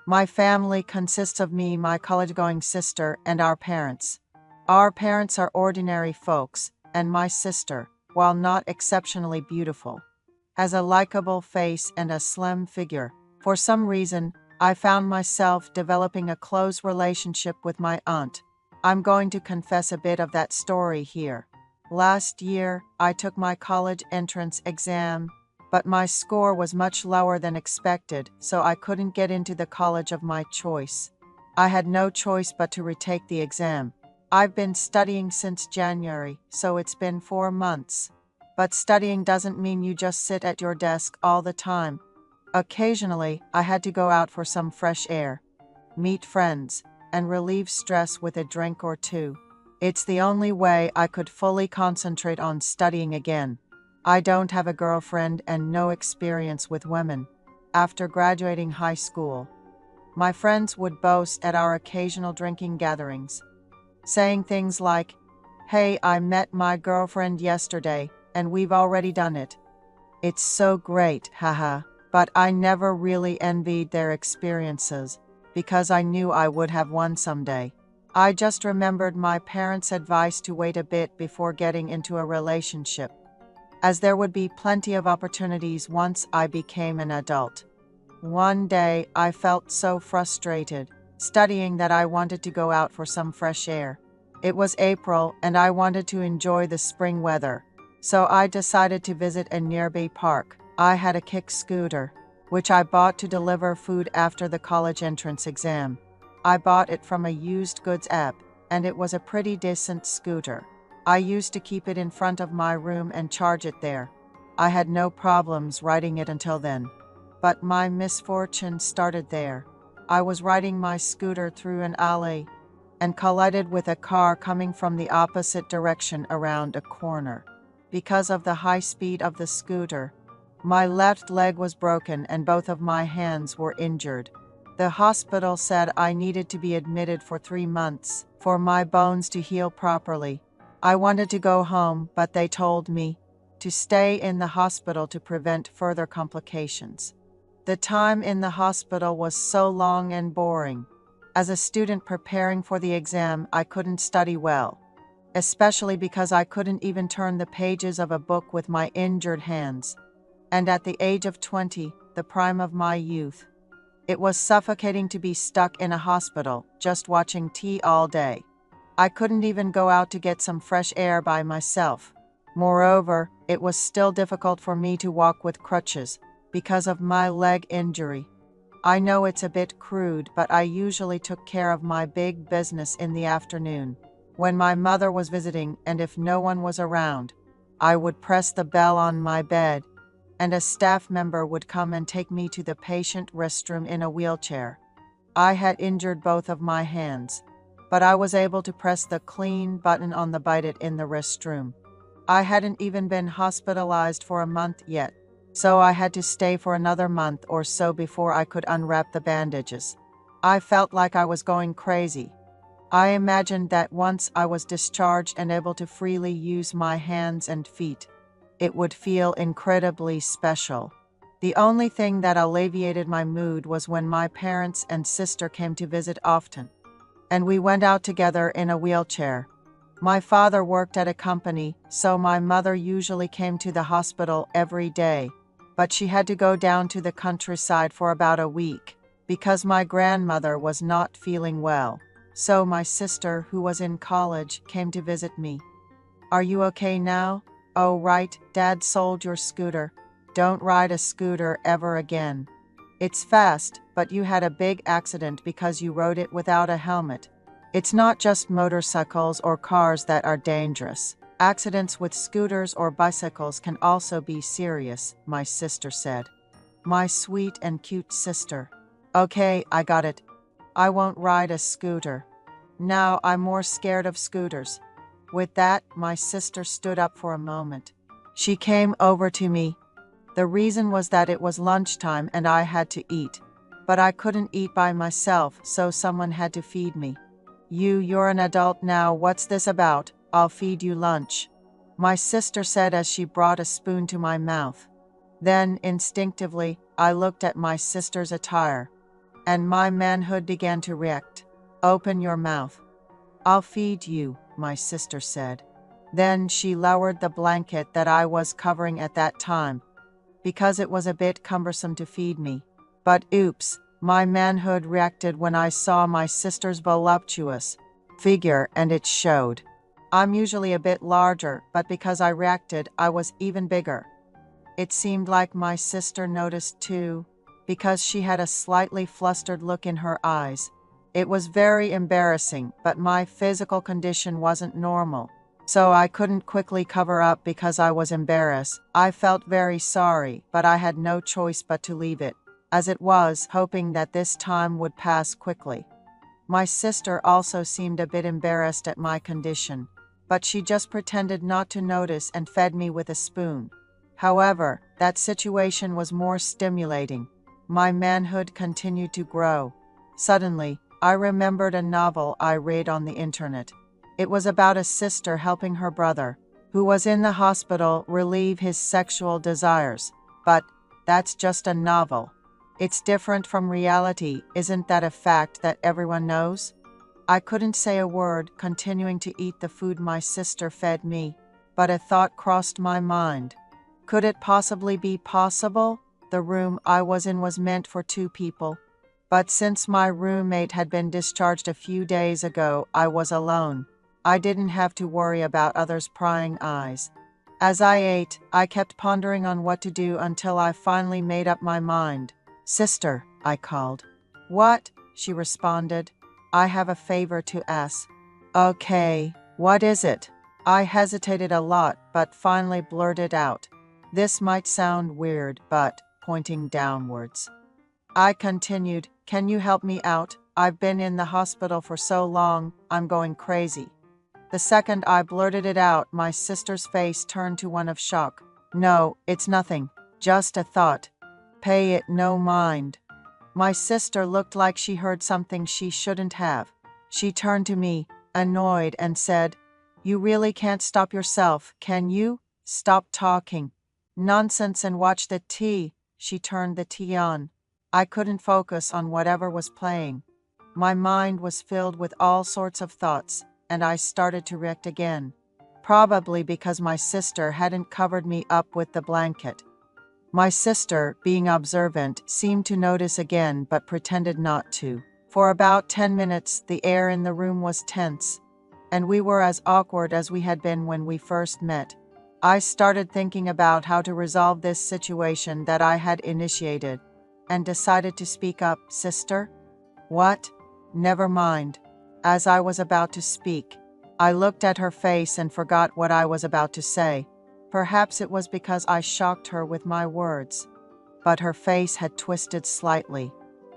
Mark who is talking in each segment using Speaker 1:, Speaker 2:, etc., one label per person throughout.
Speaker 1: My family consists of me, my college-going sister, and our parents. Our parents are ordinary folks, and my sister, while not exceptionally beautiful, has a likable face and a slim figure. For some reason, I found myself developing a close relationship with my aunt. I'm going to confess a bit of that story here. Last year, I took my college entrance exam, but my score was much lower than expected, so I couldn't get into the college of my choice. I had no choice but to retake the exam. I've been studying since January, so it's been 4 months. But studying doesn't mean you just sit at your desk all the time. Occasionally, I had to go out for some fresh air, meet friends, and relieve stress with a drink or two. It's the only way I could fully concentrate on studying again. I don't have a girlfriend and no experience with women. After graduating high school, my friends would boast at our occasional drinking gatherings, saying things like, "Hey, I met my girlfriend yesterday, and we've already done it. It's so great, haha." But I never really envied their experiences, because I knew I would have one someday. I just remembered my parents' advice to wait a bit before getting into a relationship, as there would be plenty of opportunities once I became an adult. One day, I felt so frustrated studying that I wanted to go out for some fresh air. It was April, and I wanted to enjoy the spring weather, so I decided to visit a nearby park. I had a kick scooter, which I bought to deliver food after the college entrance exam. I bought it from a used goods app, and it was a pretty decent scooter. I used to keep it in front of my room and charge it there. I had no problems riding it until then. But my misfortune started there. I was riding my scooter through an alley and collided with a car coming from the opposite direction around a corner. Because of the high speed of the scooter, my left leg was broken and both of my hands were injured. The hospital said I needed to be admitted for 3 months for my bones to heal properly. I wanted to go home, but they told me to stay in the hospital to prevent further complications. The time in the hospital was so long and boring. As a student preparing for the exam, I couldn't study well, especially because I couldn't even turn the pages of a book with my injured hands. And at the age of 20, the prime of my youth, it was suffocating to be stuck in a hospital, just watching TV all day. I couldn't even go out to get some fresh air by myself. Moreover, it was still difficult for me to walk with crutches because of my leg injury. I know it's a bit crude, but I usually took care of my big business in the afternoon, when my mother was visiting, and if no one was around, I would press the bell on my bed, and a staff member would come and take me to the patient restroom in a wheelchair. I had injured both of my hands, but I was able to press the clean button on the bite it in the restroom. I hadn't even been hospitalized for a month yet, so I had to stay for another month or so before I could unwrap the bandages. I felt like I was going crazy. I imagined that once I was discharged and able to freely use my hands and feet, it would feel incredibly special. The only thing that alleviated my mood was when my parents and sister came to visit often, and we went out together in a wheelchair. My father worked at a company, so my mother usually came to the hospital every day, but she had to go down to the countryside for about a week because my grandmother was not feeling well. So my sister, who was in college, came to visit me. "Are you okay now?" "Oh, right, Dad sold your scooter. Don't ride a scooter ever again. It's fast, but you had a big accident because you rode it without a helmet. It's not just motorcycles or cars that are dangerous. Accidents with scooters or bicycles can also be serious," my sister said. My sweet and cute sister. "Okay, I got it. I won't ride a scooter. Now I'm more scared of scooters." With that, my sister stood up for a moment. She came over to me. The reason was that it was lunchtime and I had to eat. But I couldn't eat by myself, so someone had to feed me. You're an adult now, what's this about? I'll feed you lunch," my sister said as she brought a spoon to my mouth. Then, instinctively, I looked at my sister's attire, and my manhood began to react. Open your mouth. I'll feed you, my sister said. Then she lowered the blanket that I was covering at that time, because it was a bit cumbersome to feed me. But oops, my manhood reacted when I saw my sister's voluptuous figure, and it showed. I'm usually a bit larger, but because I reacted, I was even bigger. It seemed like my sister noticed too, because she had a slightly flustered look in her eyes. It was very embarrassing, but my physical condition wasn't normal, so I couldn't quickly cover up because I was embarrassed. I felt very sorry, but I had no choice but to leave it as it was, hoping that this time would pass quickly. My sister also seemed a bit embarrassed at my condition, but she just pretended not to notice and fed me with a spoon. However, that situation was more stimulating. My manhood continued to grow. Suddenly, I remembered a novel I read on the internet. It was about a sister helping her brother, who was in the hospital, relieve his sexual desires. But that's just a novel. It's different from reality. Isn't that a fact that everyone knows? I couldn't say a word, continuing to eat the food my sister fed me, but a thought crossed my mind. Could it possibly be possible? The room I was in was meant for 2 people. But since my roommate had been discharged a few days ago, I was alone. I didn't have to worry about others' prying eyes. As I ate, I kept pondering on what to do until I finally made up my mind. Sister, I called. What? She responded. I have a favor to ask. Okay, what is it? I hesitated a lot, but finally blurted out. This might sound weird, but, pointing downwards. I continued, can you help me out? I've been in the hospital for so long, I'm going crazy. The second I blurted it out, my sister's face turned to one of shock. No, it's nothing. Just a thought. Pay it no mind. My sister looked like she heard something she shouldn't have. She turned to me, annoyed, and said, You really can't stop yourself, can you? Stop talking. Nonsense and watch the tea. She turned the tea on. I couldn't focus on whatever was playing. My mind was filled with all sorts of thoughts, and I started to react again. Probably because my sister hadn't covered me up with the blanket. My sister, being observant, seemed to notice again but pretended not to. For about 10 minutes, the air in the room was tense, and we were as awkward as we had been when we first met. I started thinking about how to resolve this situation that I had initiated, and decided to speak up. Sister? What? Never mind. As I was about to speak, I looked at her face and forgot what I was about to say. Perhaps it was because I shocked her with my words, but her face had twisted slightly.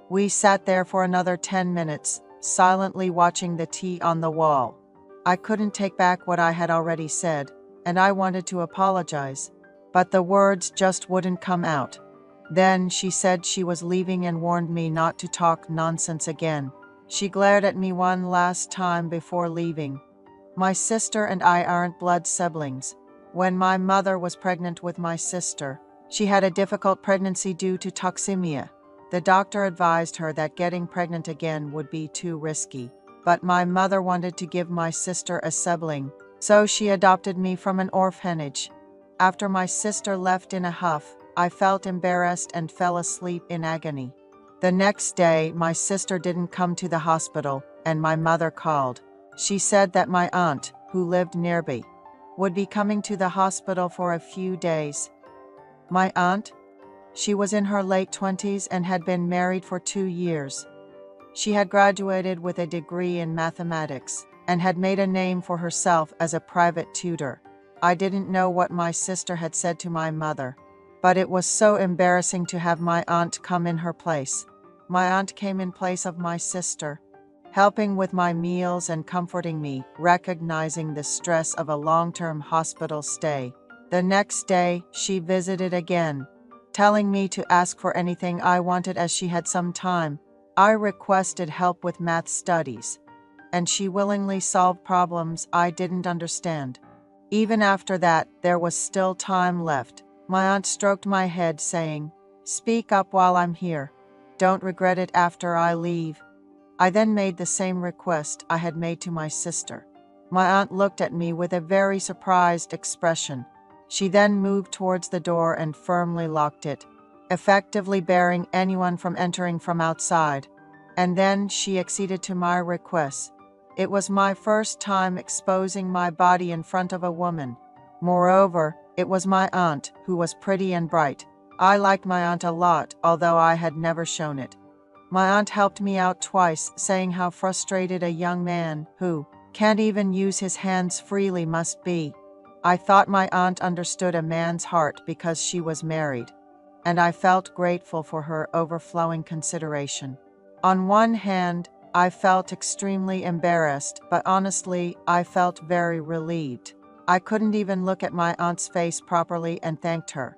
Speaker 1: We sat there for another 10 minutes, silently watching the tea on the wall. I couldn't take back what I had already said, and I wanted to apologize, but the words just wouldn't come out. Then she said she was leaving and warned me not to talk nonsense again. She glared at me one last time before leaving. My sister and I aren't blood siblings. When my mother was pregnant with my sister, she had a difficult pregnancy due to toxemia. The doctor advised her that getting pregnant again would be too risky, but my mother wanted to give my sister a sibling, so she adopted me from an orphanage. After my sister left in a huff, I felt embarrassed and fell asleep in agony. The next day, my sister didn't come to the hospital, and my mother called. She said that my aunt, who lived nearby, would be coming to the hospital for a few days. My aunt? She was in her late 20s and had been married for 2 years. She had graduated with a degree in mathematics and had made a name for herself as a private tutor. I didn't know what my sister had said to my mother, but it was so embarrassing to have my aunt come in her place. My aunt came in place of my sister, helping with my meals and comforting me, recognizing the stress of a long-term hospital stay. The next day, she visited again, telling me to ask for anything I wanted as she had some time. I requested help with math studies, and she willingly solved problems I didn't understand. Even after that, there was still time left. My aunt stroked my head, saying, "Speak up while I'm here. Don't regret it after I leave." I then made the same request I had made to my sister. My aunt looked at me with a very surprised expression. She then moved towards the door and firmly locked it, effectively barring anyone from entering from outside. And then she acceded to my request. It was my first time exposing my body in front of a woman. Moreover, it was my aunt, who was pretty and bright. I liked my aunt a lot, although I had never shown it. My aunt helped me out twice, saying how frustrated a young man, who can't even use his hands freely, must be. I thought my aunt understood a man's heart because she was married, and I felt grateful for her overflowing consideration. On one hand, I felt extremely embarrassed, but honestly, I felt very relieved. I couldn't even look at my aunt's face properly and thanked her.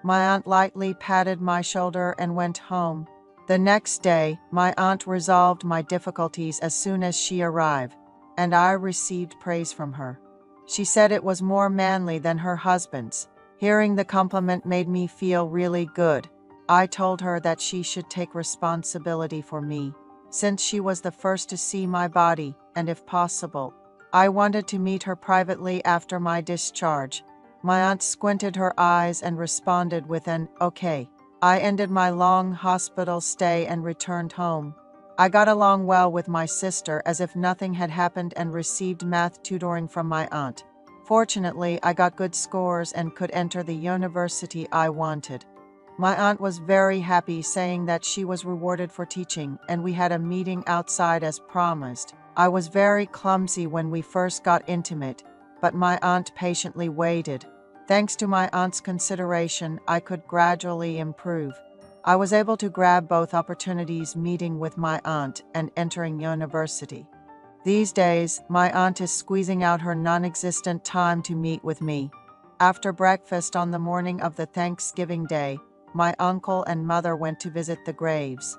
Speaker 1: My aunt lightly patted my shoulder and went home. The next day, my aunt resolved my difficulties as soon as she arrived, and I received praise from her. She said it was more manly than her husband's. Hearing the compliment made me feel really good. I told her that she should take responsibility for me, since she was the first to see my body, and if possible, I wanted to meet her privately after my discharge. My aunt squinted her eyes and responded with an "okay." I ended my long hospital stay and returned home. I got along well with my sister as if nothing had happened and received math tutoring from my aunt. Fortunately, I got good scores and could enter the university I wanted. My aunt was very happy, saying that she was rewarded for teaching, and we had a meeting outside as promised. I was very clumsy when we first got intimate, but my aunt patiently waited. Thanks to my aunt's consideration, I could gradually improve. I was able to grab both opportunities, meeting with my aunt and entering university. These days, my aunt is squeezing out her non-existent time to meet with me. After breakfast on the morning of the Thanksgiving Day, my uncle and mother went to visit the graves.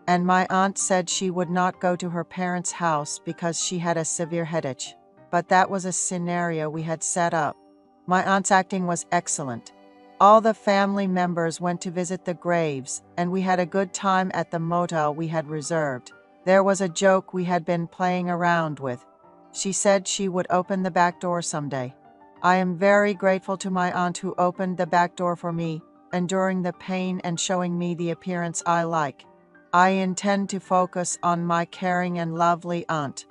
Speaker 1: And my aunt said she would not go to her parents' house because she had a severe headache. But that was a scenario we had set up. My aunt's acting was excellent. All the family members went to visit the graves, and we had a good time at the motel we had reserved. There was a joke we had been playing around with. She said she would open the back door someday. I am very grateful to my aunt who opened the back door for me, enduring the pain and showing me the appearance I like. I intend to focus on my caring and lovely aunt.